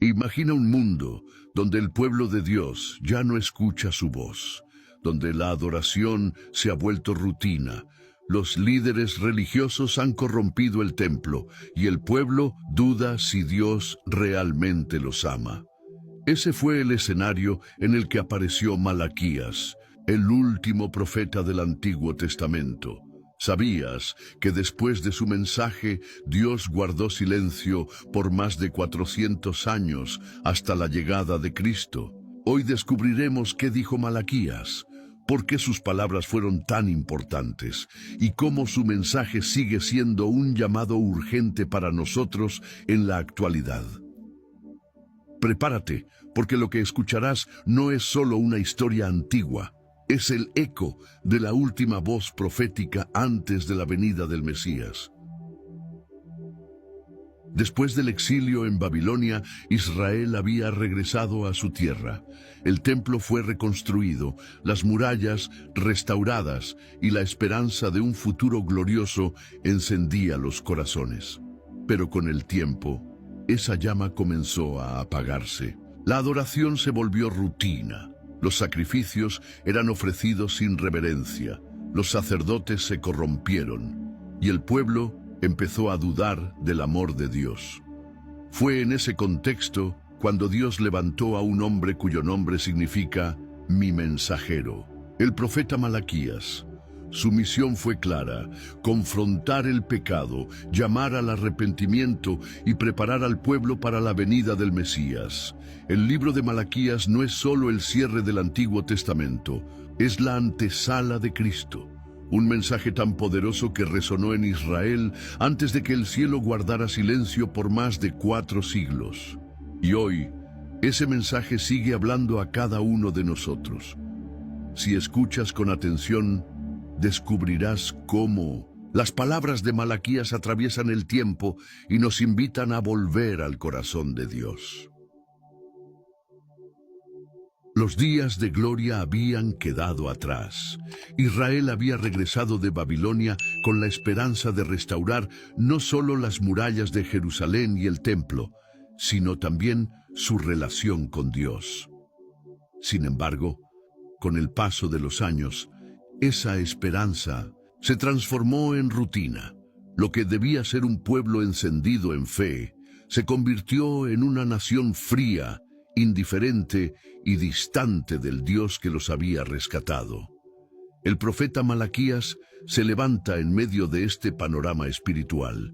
Imagina un mundo donde el pueblo de Dios ya no escucha su voz, donde la adoración se ha vuelto rutina. Los líderes religiosos han corrompido el templo y el pueblo duda si Dios realmente los ama. Ese fue el escenario en el que apareció Malaquías, el último profeta del Antiguo Testamento. ¿Sabías que después de su mensaje Dios guardó silencio por más de 400 años hasta la llegada de Cristo? Hoy descubriremos qué dijo Malaquías, por qué sus palabras fueron tan importantes y cómo su mensaje sigue siendo un llamado urgente para nosotros en la actualidad. Prepárate, porque lo que escucharás no es solo una historia antigua, es el eco de la última voz profética antes de la venida del Mesías. Después del exilio en Babilonia, Israel había regresado a su tierra. El templo fue reconstruido, las murallas restauradas y la esperanza de un futuro glorioso encendía los corazones. Pero con el tiempo, esa llama comenzó a apagarse. La adoración se volvió rutina. Los sacrificios eran ofrecidos sin reverencia. Los sacerdotes se corrompieron y el pueblo empezó a dudar del amor de Dios. Fue en ese contexto cuando Dios levantó a un hombre cuyo nombre significa mi mensajero, el profeta Malaquías. Su misión fue clara: confrontar el pecado, llamar al arrepentimiento y preparar al pueblo para la venida del Mesías. El libro de Malaquías no es solo el cierre del Antiguo Testamento, es la antesala de Cristo. Un mensaje tan poderoso que resonó en Israel antes de que el cielo guardara silencio por más de 4 siglos. Y hoy, ese mensaje sigue hablando a cada uno de nosotros. Si escuchas con atención, descubrirás cómo las palabras de Malaquías atraviesan el tiempo y nos invitan a volver al corazón de Dios. Los días de gloria habían quedado atrás. Israel había regresado de Babilonia con la esperanza de restaurar no solo las murallas de Jerusalén y el templo, sino también su relación con Dios. Sin embargo, con el paso de los años, esa esperanza se transformó en rutina. Lo que debía ser un pueblo encendido en fe, se convirtió en una nación fría, indiferente y distante del Dios que los había rescatado. El profeta Malaquías se levanta en medio de este panorama espiritual,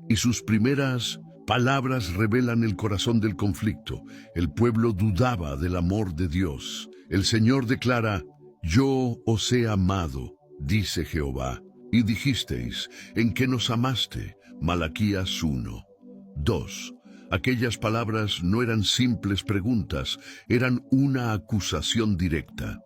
y sus primeras palabras revelan el corazón del conflicto. El pueblo dudaba del amor de Dios. El Señor declara: yo os he amado, dice Jehová, y dijisteis, ¿en qué nos amaste? Malaquías 1. 2. Aquellas palabras no eran simples preguntas, eran una acusación directa.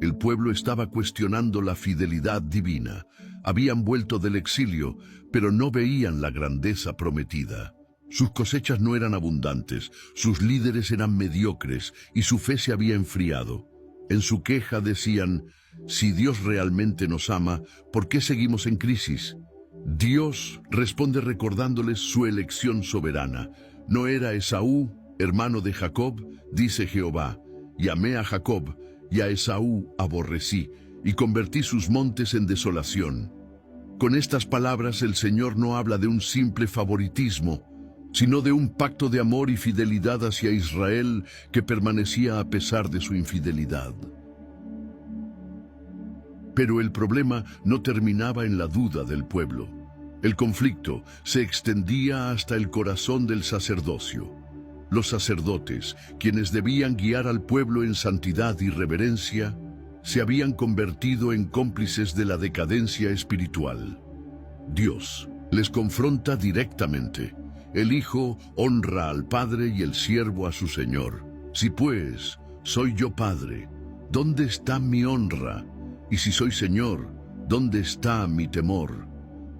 El pueblo estaba cuestionando la fidelidad divina. Habían vuelto del exilio, pero no veían la grandeza prometida. Sus cosechas no eran abundantes, sus líderes eran mediocres y su fe se había enfriado. En su queja decían: si Dios realmente nos ama, ¿por qué seguimos en crisis? Dios responde recordándoles su elección soberana. ¿No era Esaú, hermano de Jacob? Dice Jehová: y amé a Jacob, y a Esaú aborrecí, y convertí sus montes en desolación. Con estas palabras el Señor no habla de un simple favoritismo, sino de un pacto de amor y fidelidad hacia Israel que permanecía a pesar de su infidelidad. Pero el problema no terminaba en la duda del pueblo. El conflicto se extendía hasta el corazón del sacerdocio. Los sacerdotes, quienes debían guiar al pueblo en santidad y reverencia, se habían convertido en cómplices de la decadencia espiritual. Dios les confronta directamente. El Hijo honra al Padre y el siervo a su Señor. Si pues soy yo Padre, ¿dónde está mi honra? Y si soy Señor, ¿dónde está mi temor?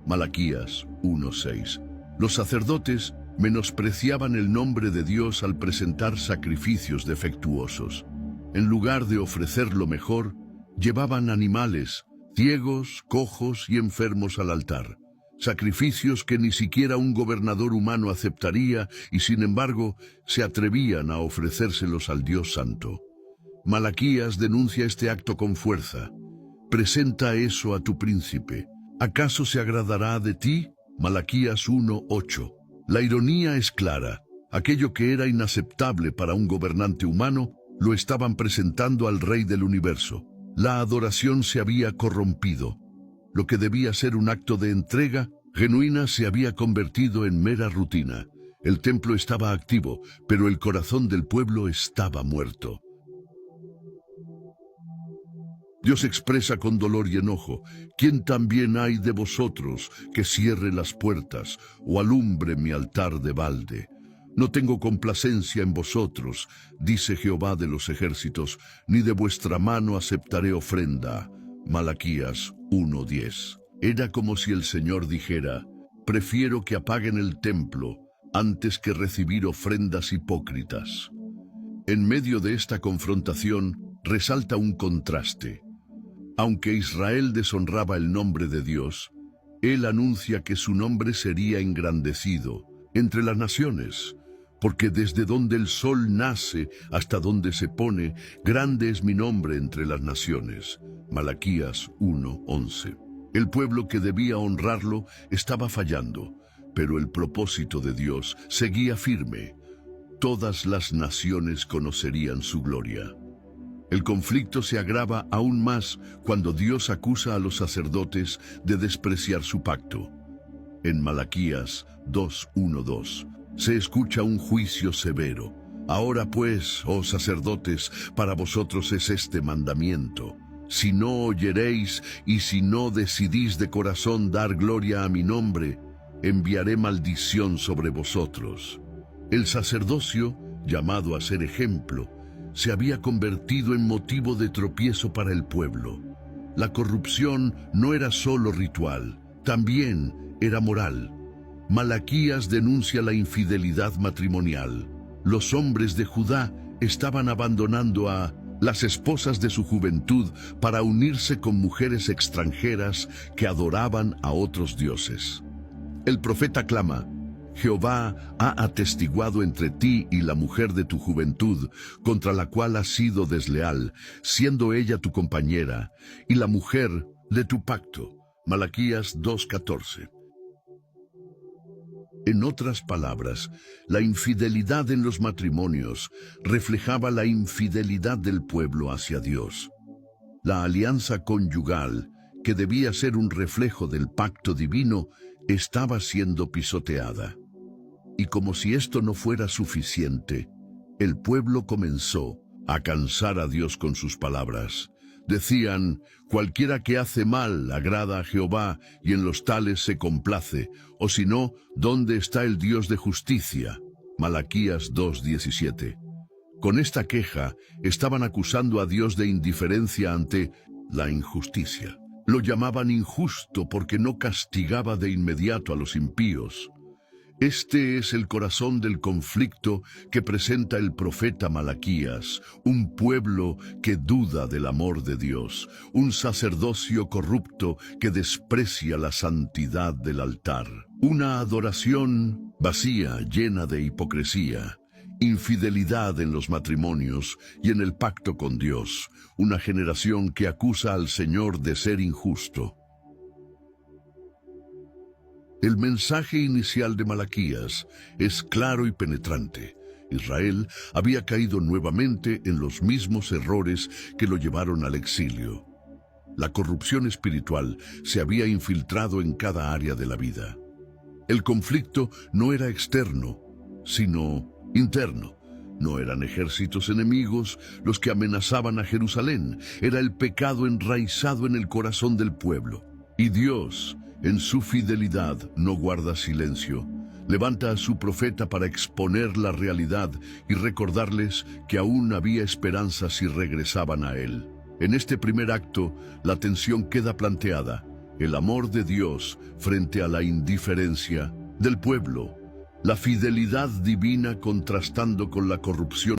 Malaquías 1:6. Los sacerdotes menospreciaban el nombre de Dios al presentar sacrificios defectuosos. En lugar de ofrecer lo mejor, llevaban animales, ciegos, cojos y enfermos al altar. sacrificios que ni siquiera un gobernador humano aceptaría y sin embargo se atrevían a ofrecérselos al Dios Santo. Malaquías denuncia este acto con fuerza. Presenta eso a tu príncipe. ¿Acaso se agradará de ti? Malaquías 1:8. La ironía es clara. Aquello que era inaceptable para un gobernante humano, lo estaban presentando al Rey del universo. La adoración se había corrompido. Lo que debía ser un acto de entrega genuina se había convertido en mera rutina. El templo estaba activo, pero el corazón del pueblo estaba muerto. Dios expresa con dolor y enojo: ¿quién también hay de vosotros que cierre las puertas o alumbre mi altar de balde? No tengo complacencia en vosotros, dice Jehová de los ejércitos, ni de vuestra mano aceptaré ofrenda. Malaquías 1:10. Era como si el Señor dijera: prefiero que apaguen el templo antes que recibir ofrendas hipócritas. En medio de esta confrontación resalta un contraste. Aunque Israel deshonraba el nombre de Dios, Él anuncia que su nombre sería engrandecido entre las naciones, porque desde donde el sol nace hasta donde se pone, grande es mi nombre entre las naciones. Malaquías 1:11. El pueblo que debía honrarlo estaba fallando, pero el propósito de Dios seguía firme. Todas las naciones conocerían su gloria. El conflicto se agrava aún más cuando Dios acusa a los sacerdotes de despreciar su pacto. En Malaquías 2:1-2 se escucha un juicio severo. Ahora pues, oh sacerdotes, para vosotros es este mandamiento: si no oyeréis y si no decidís de corazón dar gloria a mi nombre, enviaré maldición sobre vosotros. El sacerdocio, llamado a ser ejemplo, se había convertido en motivo de tropiezo para el pueblo. La corrupción no era solo ritual, también era moral. Malaquías denuncia la infidelidad matrimonial. Los hombres de Judá estaban abandonando a las esposas de su juventud para unirse con mujeres extranjeras que adoraban a otros dioses. El profeta clama: Jehová ha atestiguado entre ti y la mujer de tu juventud, contra la cual has sido desleal, siendo ella tu compañera, y la mujer de tu pacto. Malaquías 2:14. En otras palabras, la infidelidad en los matrimonios reflejaba la infidelidad del pueblo hacia Dios. La alianza conyugal, que debía ser un reflejo del pacto divino, estaba siendo pisoteada. Y como si esto no fuera suficiente, el pueblo comenzó a cansar a Dios con sus palabras. Decían: cualquiera que hace mal agrada a Jehová, y en los tales se complace, o si no, ¿dónde está el Dios de justicia? Malaquías 2:17. Con esta queja estaban acusando a Dios de indiferencia ante la injusticia. Lo llamaban injusto porque no castigaba de inmediato a los impíos. Este es el corazón del conflicto que presenta el profeta Malaquías: un pueblo que duda del amor de Dios, un sacerdocio corrupto que desprecia la santidad del altar, una adoración vacía, llena de hipocresía, infidelidad en los matrimonios y en el pacto con Dios, una generación que acusa al Señor de ser injusto. El mensaje inicial de Malaquías es claro y penetrante. Israel había caído nuevamente en los mismos errores que lo llevaron al exilio. La corrupción espiritual se había infiltrado en cada área de la vida. El conflicto no era externo, sino interno. No eran ejércitos enemigos los que amenazaban a Jerusalén, era el pecado enraizado en el corazón del pueblo. Y Dios, en su fidelidad, no guarda silencio. Levanta a su profeta para exponer la realidad y recordarles que aún había esperanza si regresaban a él. En este primer acto, la tensión queda planteada: el amor de Dios frente a la indiferencia del pueblo, la fidelidad divina contrastando con la corrupción